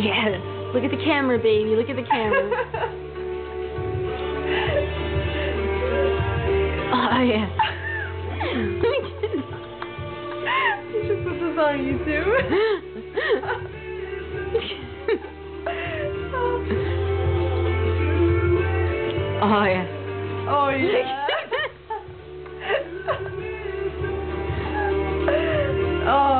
Yeah. Look at the camera, baby. Look at the camera. Oh, yeah. You should put this on YouTube. Oh, yeah. Oh, yeah. Oh.